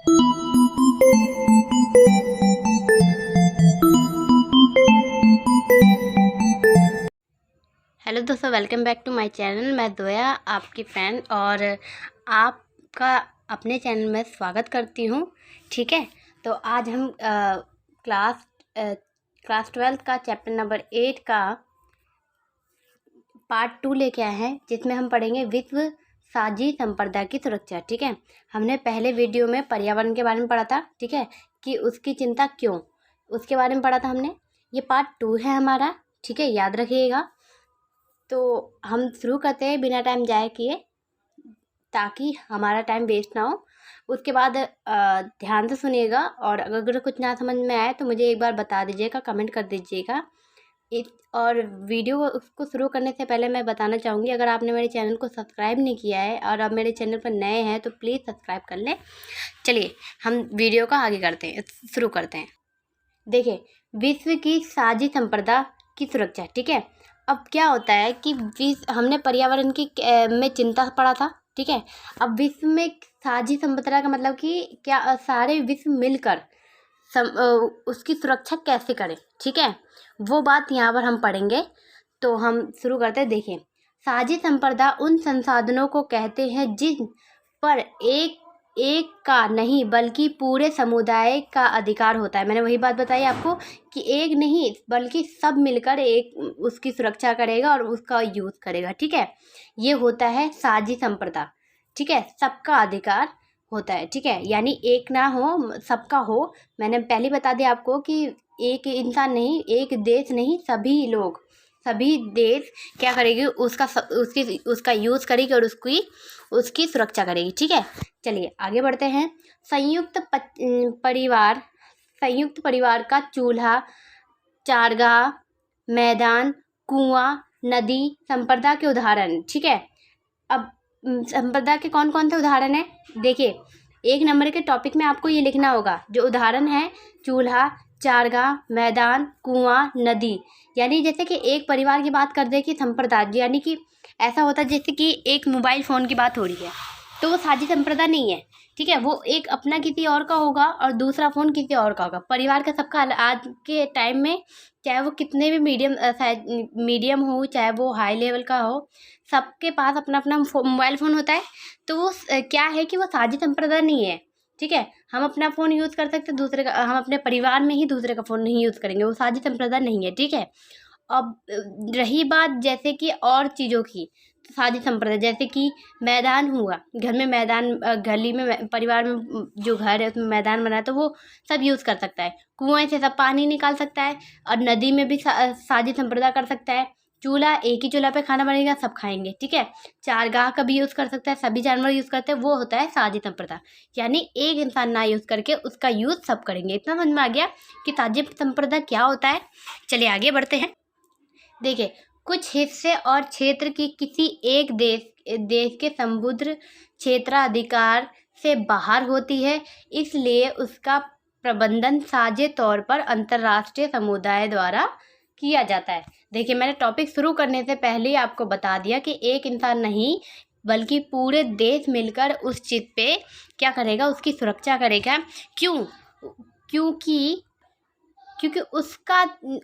Hello दोस्तों, welcome back to my channel. मैं जोया, आपकी फ़ैन, और आपका अपने चैनल में स्वागत करती हूँ। ठीक है, तो आज हम क्लास 12 का चैप्टर नंबर 8 का पार्ट 2 लेके आए हैं, जिसमें हम पढ़ेंगे विश्व साझी संपदा की सुरक्षा। ठीक है, हमने पहले वीडियो में पर्यावरण के बारे में पढ़ा था। ठीक है, कि उसकी चिंता क्यों, उसके बारे में पढ़ा था हमने। ये पार्ट 2 है हमारा। ठीक है, याद रखिएगा। तो हम शुरू करते हैं बिना टाइम जाए किए, ताकि हमारा टाइम वेस्ट ना हो। उसके बाद ध्यान से सुनिएगा, और अगर कुछ ना समझ में आए तो मुझे एक बार बता दीजिएगा, कमेंट कर दीजिएगा। और वीडियो उसको शुरू करने से पहले मैं बताना चाहूँगी, अगर आपने मेरे चैनल को सब्सक्राइब नहीं किया है और आप मेरे चैनल पर नए हैं तो प्लीज़ सब्सक्राइब कर लें। चलिए हम वीडियो का आगे करते हैं, शुरू करते हैं। देखिए, विश्व की साझी संपदा की सुरक्षा। ठीक है, अब क्या होता है कि हमने पर्यावरण की में चिंता पढ़ा था। ठीक है, अब विश्व में साझी संपदा का मतलब कि क्या, सारे विश्व मिलकर उसकी सुरक्षा कैसे करें। ठीक है, वो बात यहाँ पर हम पढ़ेंगे। तो हम शुरू करते हैं। देखिए, साझी संपदा उन संसाधनों को कहते हैं जिन पर एक एक का नहीं बल्कि पूरे समुदाय का अधिकार होता है। मैंने वही बात बताई आपको कि एक नहीं बल्कि सब मिलकर एक उसकी सुरक्षा करेगा और उसका यूज़ करेगा। ठीक है, ये होता है साझी संपदा। ठीक है, सबका अधिकार होता है। ठीक है, यानी एक ना हो, सबका हो। मैंने पहले बता दिया आपको कि एक इंसान नहीं, एक देश नहीं, सभी लोग, सभी देश क्या करेगी, उसका यूज़ करेगी और उसकी सुरक्षा करेगी। ठीक है, चलिए आगे बढ़ते हैं। परिवार संयुक्त परिवार का चूल्हा, चारगाह, मैदान, कुआं, नदी संपदा के उदाहरण। ठीक है, अब संपदा के कौन कौन से उदाहरण हैं? देखिए, 1 नंबर के टॉपिक में आपको ये लिखना होगा, जो उदाहरण है चूल्हा, चारगाह, मैदान, कुआं, नदी। यानी जैसे कि एक परिवार की बात कर दे कि संपदा, यानी कि ऐसा होता है जैसे कि एक मोबाइल फ़ोन की बात हो रही है, तो वो साझी संपदा नहीं है। ठीक है, वो एक अपना किसी और का होगा और दूसरा फ़ोन किसी और का होगा। परिवार का सबका आज के टाइम में, चाहे वो कितने भी मीडियम हो, चाहे वो हाई लेवल का हो, सबके पास अपना अपना मोबाइल फ़ोन होता है। तो वो क्या है कि वो साझी संपदा नहीं है। ठीक है, हम अपना फ़ोन यूज़ कर सकते हैं, दूसरे का हम अपने परिवार में ही दूसरे का फ़ोन नहीं यूज़ करेंगे, वो साझी संपदा नहीं है। ठीक है, अब रही बात जैसे कि और चीज़ों की, तो साझी संपदा जैसे कि मैदान हुआ, घर में मैदान, गली में, परिवार में जो घर है उसमें मैदान बना है तो वो सब यूज़ कर सकता है। कुएँ से सब पानी निकाल सकता है, और नदी में भी साझी संपदा कर सकता है। चूल्हा, एक ही चूल्हा पे खाना बनेगा, सब खाएंगे। ठीक है, चारगाह का भी यूज़ कर सकता है, सभी जानवर यूज़ करते हैं, वो होता है साझी संपदा। यानी एक इंसान ना यूज़ करके उसका यूज़ सब करेंगे। इतना समझ में आ गया कि साझी संपदा क्या होता है। चलिए आगे बढ़ते हैं। देखिए, कुछ हिस्से और क्षेत्र की किसी एक देश के समुद्र क्षेत्राधिकार से बाहर होती है, इसलिए उसका प्रबंधन साझे तौर पर अंतर्राष्ट्रीय समुदाय द्वारा किया जाता है। देखिए, मैंने टॉपिक शुरू करने से पहले ही आपको बता दिया कि एक इंसान नहीं बल्कि पूरे देश मिलकर उस चीज़ पे क्या करेगा, उसकी सुरक्षा करेगा। क्यों? क्योंकि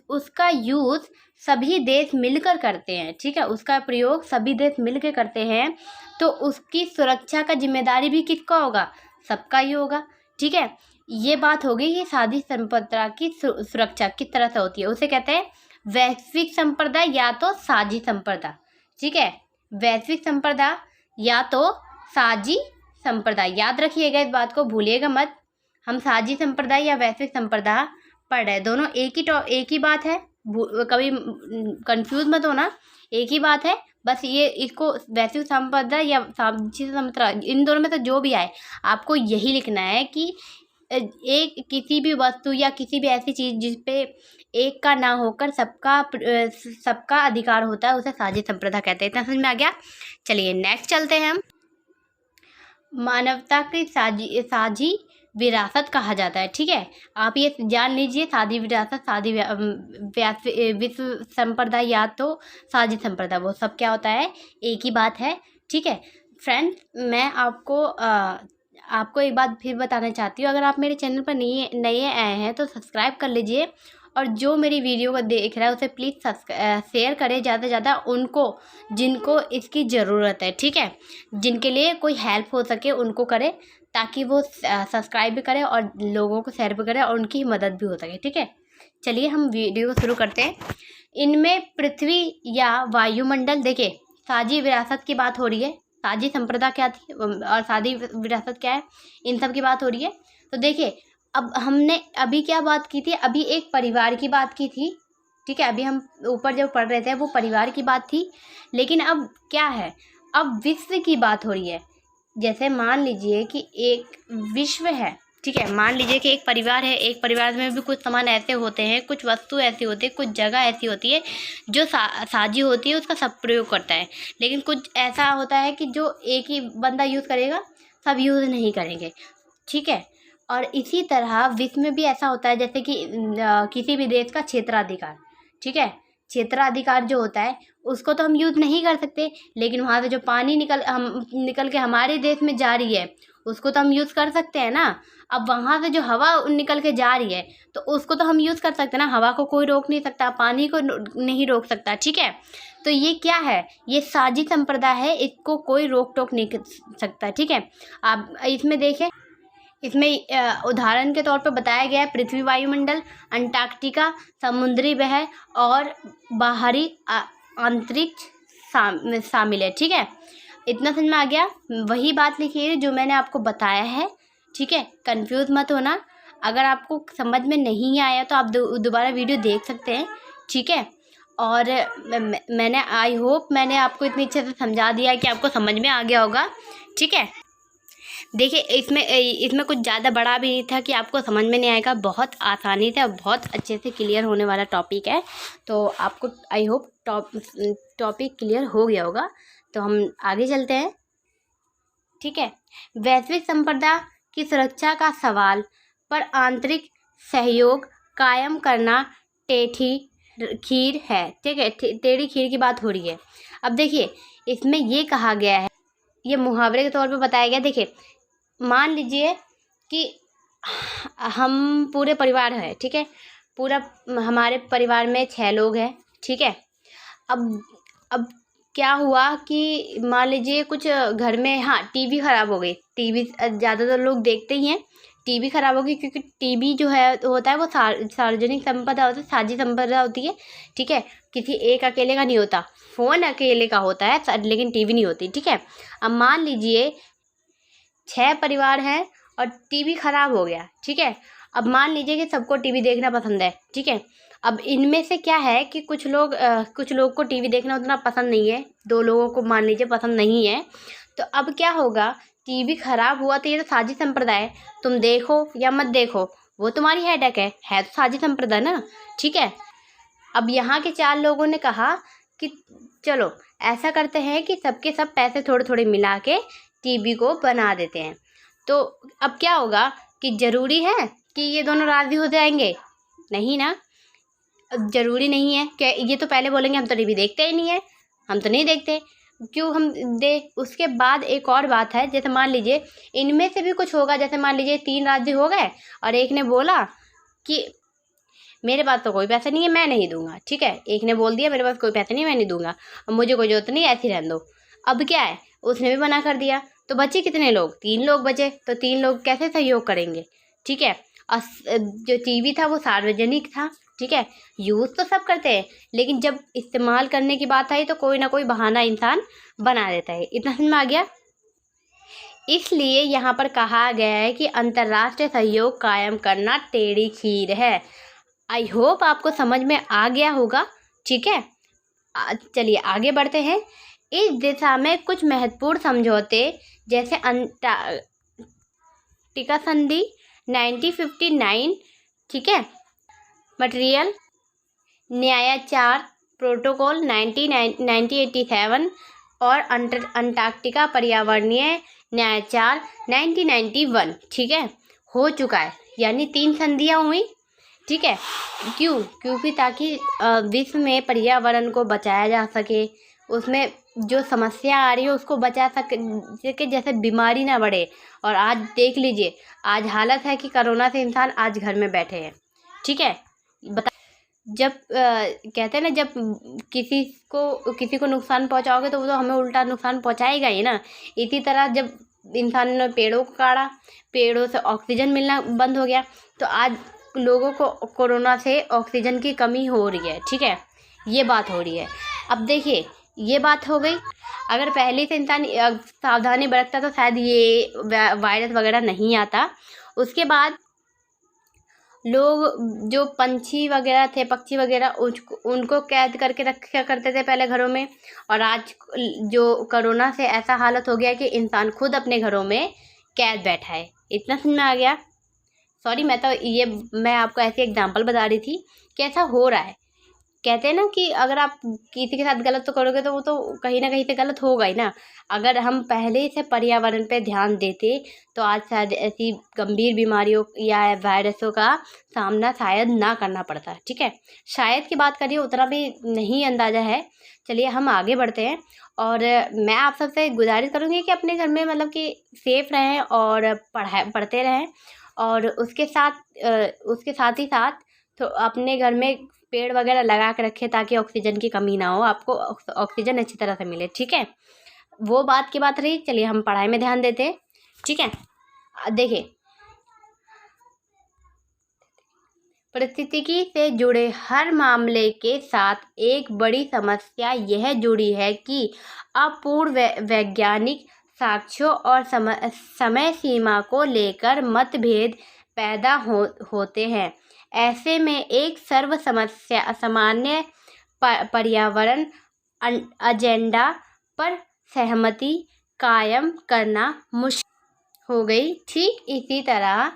उसका यूज़ सभी देश मिलकर करते हैं। ठीक है, उसका प्रयोग सभी देश मिलकर करते हैं, तो उसकी सुरक्षा का जिम्मेदारी भी किसका होगा? सबका ही होगा। ठीक है, ये बात होगी कि साझी संपदा की सुरक्षा किस तरह से होती है। उसे कहते हैं वैश्विक संपदा या तो साझी संपदा। ठीक है, वैश्विक संपदा या तो साझी संपदा, याद रखिएगा, इस बात को भूलिएगा मत। हम साझी संपदा या वैश्विक संपदा पढ़ रहे, दोनों एक ही बात है, कभी कंफ्यूज मत होना, एक ही बात है। बस ये इसको वैश्विक संपदा या साझी संपदा, इन दोनों में से जो भी आए, आपको यही लिखना है कि एक किसी भी वस्तु या किसी भी ऐसी चीज़ जिस पे एक का ना होकर सबका अधिकार होता है, उसे साझी संपदा कहते हैं। इतना समझ में आ गया? चलिए नेक्स्ट चलते हैं हम। मानवता की साझी विरासत कहा जाता है। ठीक है, आप ये जान लीजिए, साझी विरासत, साझी विश्व संपदा या तो साझी संपदा, वो सब क्या होता है, एक ही बात है। ठीक है फ्रेंड्स, मैं आपको आपको एक बात फिर बताना चाहती हूँ, अगर आप मेरे चैनल पर नए आए हैं तो सब्सक्राइब कर लीजिए, और जो मेरी वीडियो को देख रहा है उसे प्लीज़ शेयर करें ज़्यादा से ज़्यादा उनको जिनको इसकी ज़रूरत है, ठीक है। जिनके लिए कोई हेल्प हो सके उनको करें, ताकि वो सब्सक्राइब भी करें और लोगों को शेयर भी करें और उनकी मदद भी हो सके, ठीक है। चलिए हम वीडियो को शुरू करते हैं। इनमें पृथ्वी या वायुमंडल, देखिए साझी विरासत की बात हो रही है। साझी संप्रदा क्या थी और साझी विरासत क्या है, इन सब की बात हो रही है। तो देखिए अब हमने अभी क्या बात की थी, अभी एक परिवार की बात की थी, ठीक है। अभी हम ऊपर जब पढ़ रहे थे वो परिवार की बात थी, लेकिन अब क्या है, अब विश्व की बात हो रही है। जैसे मान लीजिए कि एक विश्व है, ठीक है। मान लीजिए कि एक परिवार है, एक परिवार में भी कुछ सामान ऐसे होते हैं, कुछ वस्तु ऐसी होती है, कुछ जगह ऐसी होती है जो साझी होती है, उसका सब प्रयोग करता है। लेकिन कुछ ऐसा होता है कि जो एक ही बंदा यूज़ करेगा, सब यूज़ नहीं करेंगे, ठीक है। और इसी तरह विश्व में भी ऐसा होता है, जैसे कि किसी भी देश का क्षेत्राधिकार, ठीक है। क्षेत्राधिकार जो होता है उसको तो हम यूज़ नहीं कर सकते, लेकिन वहाँ से जो पानी निकल के हमारे देश में जा रही है उसको तो हम यूज़ कर सकते हैं ना। अब वहाँ से जो हवा निकल के जा रही है तो उसको तो हम यूज़ कर सकते हैं ना। हवा को कोई रोक नहीं सकता, पानी को नहीं रोक सकता, ठीक है। तो ये क्या है, ये साझी संप्रदाय है, इसको कोई रोक टोक नहीं कर सकता, ठीक है। आप इसमें देखें, इसमें उदाहरण के तौर पर बताया गया है पृथ्वी, वायुमंडल, अंटार्कटिका, समुद्री बहर और बाहरी अंतरिक्ष शामिल है, ठीक है। इतना समझ में आ गया। वही बात लिखिए जो मैंने आपको बताया है, ठीक है। कंफ्यूज मत होना। अगर आपको समझ में नहीं आया तो आप दोबारा वीडियो देख सकते हैं, ठीक है। और मैंने आई होप मैंने आपको इतनी अच्छे से समझा दिया कि आपको समझ में आ गया होगा, ठीक है। देखिए इसमें कुछ ज़्यादा बड़ा भी नहीं था कि आपको समझ में नहीं आएगा, बहुत आसानी से और बहुत अच्छे से क्लियर होने वाला टॉपिक है। तो आपको आई होप टॉपिक क्लियर हो गया होगा। तो हम आगे चलते हैं, ठीक है। वैश्विक संप्रदा की सुरक्षा का सवाल पर आंतरिक सहयोग कायम करना टेढ़ी खीर है, ठीक है। टेढ़ी खीर की बात हो रही है। अब देखिए इसमें ये कहा गया है, ये मुहावरे के तौर पे बताया गया। देखिए मान लीजिए कि हम पूरे परिवार है, ठीक है। पूरा हमारे परिवार में 6 लोग हैं, ठीक है। अब क्या हुआ कि मान लीजिए कुछ घर में, हाँ, टीवी ख़राब हो गई। टीवी ज़्यादातर लोग देखते ही हैं। टीवी ख़राब हो गई क्योंकि टीवी जो है होता है वो सार्वजनिक संपदा होता है, साझी संपदा होती है, ठीक है। किसी एक अकेले का नहीं होता। फ़ोन अकेले का होता है लेकिन टीवी नहीं होती, ठीक है। अब मान लीजिए 6 परिवार हैं और टीवी ख़राब हो गया, ठीक है। अब मान लीजिए कि सबको टीवी देखना पसंद है, ठीक है। अब इनमें से क्या है कि कुछ लोग को टीवी देखना उतना पसंद नहीं है, 2 लोगों को मान लीजिए पसंद नहीं है। तो अब क्या होगा, टीवी ख़राब हुआ तो ये तो साझी संप्रदाय है, तुम देखो या मत देखो वो तुम्हारी हेडेक है तो साझी संप्रदाय ना, ठीक है। अब यहाँ के 4 लोगों ने कहा कि चलो ऐसा करते हैं कि सबके सब पैसे थोड़े थोड़े मिला के टीवी को बना देते हैं। तो अब क्या होगा कि ज़रूरी है कि ये दोनों राज़ी हो जाएंगे? नहीं ना, ज़रूरी नहीं है कि ये तो पहले बोलेंगे हम तो टीवी देखते ही नहीं है, हम तो नहीं देखते, क्यों हम उसके बाद एक और बात है, जैसे मान लीजिए इनमें से भी कुछ होगा। जैसे मान लीजिए 3 राज़ी हो गए और एक ने बोला कि मेरे पास तो कोई पैसा नहीं है, मैं नहीं दूंगा, ठीक है। एक ने बोल दिया मेरे पास कोई पैसा नहीं, मैं नहीं दूंगा, अब मुझे कोई जरूरत नहीं, ऐसे रहने दो। अब क्या है, उसने भी मना कर दिया, तो बचे कितने लोग? 3 लोग बचे। तो 3 लोग कैसे सहयोग करेंगे, ठीक है। और जो टीवी था वो सार्वजनिक था, ठीक है। यूज़ तो सब करते हैं, लेकिन जब इस्तेमाल करने की बात आई तो कोई ना कोई बहाना इंसान बना देता है। इतना समझ में आ गया। इसलिए यहाँ पर कहा गया है कि अंतर्राष्ट्रीय सहयोग कायम करना टेढ़ी खीर है। आई होप आपको समझ में आ गया होगा, ठीक है। चलिए आगे बढ़ते हैं। इस दिशा में कुछ महत्वपूर्ण समझौते जैसे अंटार्कटिका संधि 1959, ठीक है, मटेरियल न्यायाचार प्रोटोकॉल 1987 और अंटार्कटिका पर्यावरणीय न्यायाचार 1991, ठीक है, हो चुका है। यानी 3 संधियाँ हुई, ठीक है। क्योंकि ताकि विश्व में पर्यावरण को बचाया जा सके, उसमें जो समस्या आ रही है उसको बचा सके, जैसे बीमारी ना बढ़े। और आज देख लीजिए, आज हालत है कि कोरोना से इंसान आज घर में बैठे हैं, ठीक है। बता, जब कहते हैं ना, जब किसी को नुकसान पहुंचाओगे तो वो तो हमें उल्टा नुकसान पहुंचाएगा ही ना। इसी तरह जब इंसान ने पेड़ों को काटा, पेड़ों से ऑक्सीजन मिलना बंद हो गया, तो आज लोगों को कोरोना से ऑक्सीजन की कमी हो रही है, ठीक है। ये बात हो रही है। अब देखिए, ये बात हो गई। अगर पहले से इंसान सावधानी बरतता तो शायद ये वायरस वगैरह नहीं आता। उसके बाद लोग जो पंछी वगैरह थे, पक्षी वगैरह, उनको कैद करके रखा करते थे पहले घरों में। और आज जो कोरोना से ऐसा हालत हो गया कि इंसान खुद अपने घरों में कैद बैठा है। इतना समझ में आ गया। सॉरी, मैं आपको ऐसे एग्जांपल बता रही थी कि ऐसा हो रहा है। कहते हैं ना कि अगर आप किसी के साथ गलत तो करोगे तो वो तो कहीं ना कहीं से गलत होगा ही ना। अगर हम पहले से पर्यावरण पे ध्यान देते तो आज शायद ऐसी गंभीर बीमारियों या वायरसों का सामना शायद ना करना पड़ता, ठीक है। शायद की बात करिए, उतना भी नहीं अंदाज़ा है। चलिए हम आगे बढ़ते हैं। और मैं आप सबसे गुजारिश करूँगी कि अपने घर में मतलब कि सेफ रहें और पढ़ते रहें। और उसके साथ ही साथ तो अपने घर में पेड़ वगैरह लगा के रखें ताकि ऑक्सीजन की कमी ना हो, आपको ऑक्सीजन अच्छी तरह से मिले, ठीक है। वो बात की बात रही। चलिए हम पढ़ाई में ध्यान देते हैं, ठीक है। देखिए, पारिस्थितिकी से जुड़े हर मामले के साथ एक बड़ी समस्या यह जुड़ी है कि अपूर्ण वैज्ञानिक साक्ष्यों और समय सीमा को लेकर मतभेद पैदा होते हैं। ऐसे में एक सामान्य पर्यावरण एजेंडा पर सहमति कायम करना मुश्किल हो गई। ठीक इसी तरह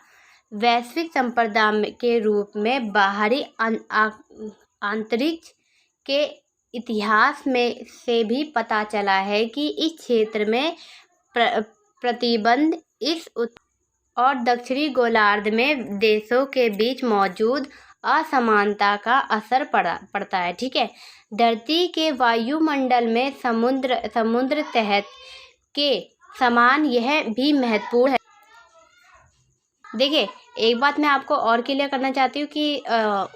वैश्विक संप्रदा के रूप में बाहरी अंतरिक्ष के इतिहास में से भी पता चला है कि इस क्षेत्र में प्रतिबंध इस और दक्षिणी गोलार्ध में देशों के बीच मौजूद असमानता का असर पड़ता है, ठीक है। धरती के वायुमंडल में समुद्र तहत के समान यह भी महत्वपूर्ण है। देखिए, एक बात मैं आपको और क्लियर करना चाहती हूँ कि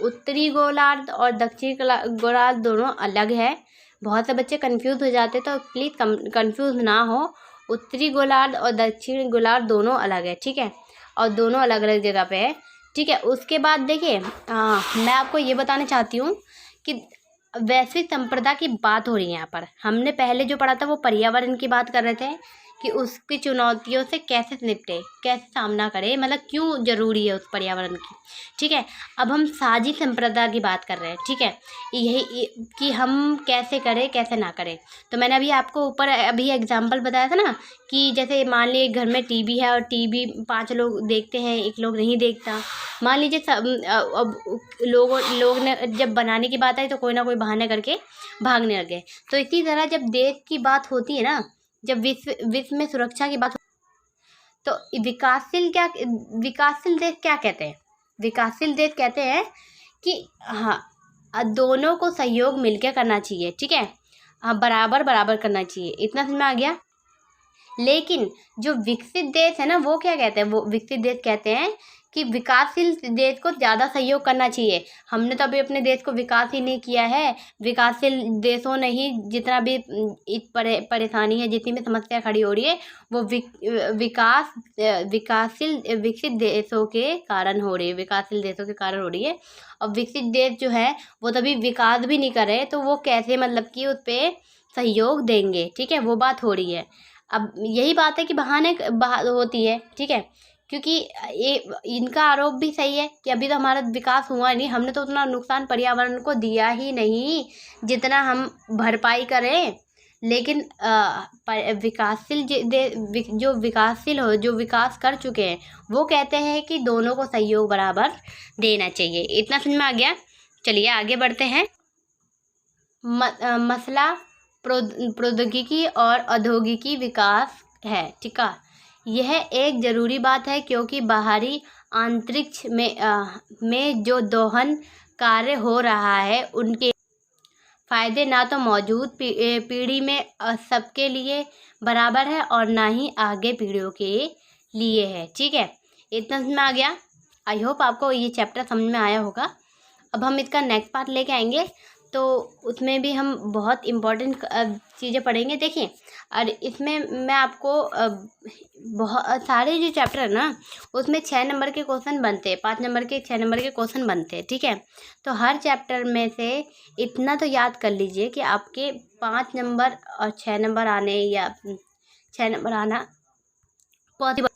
उत्तरी गोलार्ध और दक्षिणी गोलार्ध दोनों अलग है। बहुत से बच्चे कंफ्यूज हो जाते, तो प्लीज़ कंफ्यूज ना हो। उत्तरी गोलार्ध और दक्षिणी गोलार्ध दोनों अलग है, ठीक है। और दोनों अलग अलग जगह पे है, ठीक है। उसके बाद देखिए, मैं आपको ये बताना चाहती हूँ कि वैश्विक संप्रदा की बात हो रही है यहाँ पर। हमने पहले जो पढ़ा था वो पर्यावरण की बात कर रहे थे कि उसकी चुनौतियों से कैसे निपटे, कैसे सामना करे, मतलब क्यों ज़रूरी है उस पर्यावरण की, ठीक है। अब हम सामाजिक संप्रदा की बात कर रहे हैं, ठीक है। यही कि हम कैसे करें, कैसे ना करें। तो मैंने अभी आपको ऊपर अभी एग्जांपल बताया था ना कि जैसे मान लीजिए घर में टीवी है और टीवी 5 लोग देखते हैं, 1 लोग नहीं देखता। मान लीजिए अब लोग ने जब बनाने की बात आई तो कोई ना कोई बहाने करके भागने लगे। तो इसी तरह जब देश की बात होती है ना, जब विश्व में सुरक्षा की बात तो विकासशील देश क्या कहते हैं? विकासशील देश कहते हैं कि हाँ, दोनों को सहयोग मिलकर करना चाहिए, ठीक है। हाँ, बराबर करना चाहिए। इतना समझ में आ गया। लेकिन जो विकसित देश है ना, वो क्या कहते हैं? वो विकसित देश कहते हैं कि विकासशील देश को ज़्यादा सहयोग करना चाहिए। हमने तो अभी अपने देश को विकास ही नहीं किया है। विकासशील देशों ने ही जितना भी परेशानी है, जितनी भी समस्या खड़ी हो रही है, वो विकसित देशों के कारण हो रही है, विकासशील देशों के कारण हो रही है। और विकसित देश जो है वो तभी विकास भी नहीं कर रहे, तो वो कैसे मतलब कि उस पर सहयोग देंगे, ठीक है। वो बात हो रही है। अब यही बात है कि बहाने होती है, ठीक है। क्योंकि ये इनका आरोप भी सही है कि अभी तो हमारा विकास हुआ नहीं, हमने तो उतना नुकसान पर्यावरण को दिया ही नहीं जितना हम भरपाई करें। लेकिन विकासशील जो विकास कर चुके हैं वो कहते हैं कि दोनों को सहयोग बराबर देना चाहिए। इतना समझ में आ गया। चलिए आगे बढ़ते हैं। मसला प्रौद्योगिकी और औद्योगिकी विकास है, ठीक है। यह एक ज़रूरी बात है क्योंकि बाहरी अंतरिक्ष में जो दोहन कार्य हो रहा है उनके फ़ायदे ना तो मौजूद पीढ़ी में सबके लिए बराबर है और ना ही आगे पीढ़ियों के लिए है। ठीक है, इतना समझ में आ गया। आई होप आपको ये चैप्टर समझ में आया होगा। अब हम इसका नेक्स्ट पार्ट लेके आएंगे, तो उसमें भी हम बहुत इम्पोर्टेंट चीज़ें पढ़ेंगे। देखिए, और इसमें मैं आपको बहुत सारे जो चैप्टर है ना, उसमें 6 नंबर के क्वेश्चन बनते हैं, 5 नंबर के 6 नंबर के क्वेश्चन बनते हैं। ठीक है, तो हर चैप्टर में से इतना तो याद कर लीजिए कि आपके 5 नंबर और 6 नंबर आने या 6 नंबर आना पॉसिबल।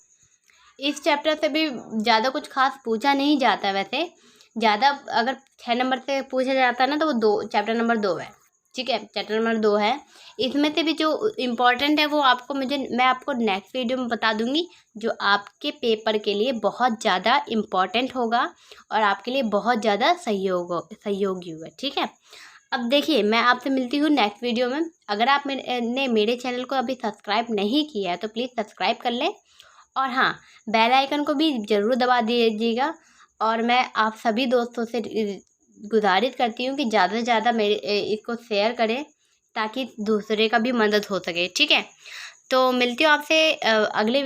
इस चैप्टर से भी ज़्यादा कुछ खास पूछा नहीं जाता। वैसे ज़्यादा अगर 6 नंबर से पूछा जाता है ना, तो वो चैप्टर नंबर 2 है। ठीक है, चैप्टर नंबर 2 है। इसमें से भी जो इम्पोर्टेंट है वो मैं आपको नेक्स्ट वीडियो में बता दूंगी, जो आपके पेपर के लिए बहुत ज़्यादा इम्पोर्टेंट होगा और आपके लिए बहुत ज़्यादा सहयोगी होगा। ठीक है, अब देखिए, मैं आपसे मिलती हूँ नेक्स्ट वीडियो में। अगर आप मेरे चैनल को अभी सब्सक्राइब नहीं किया है तो प्लीज़ सब्सक्राइब कर लें, और हाँ, बेल आइकन को भी ज़रूर दबा दीजिएगा। और मैं आप सभी दोस्तों से गुजारिश करती हूँ कि ज़्यादा से ज़्यादा इसको शेयर करें, ताकि दूसरे का भी मदद हो सके। ठीक है, तो मिलती हूँ आपसे अगले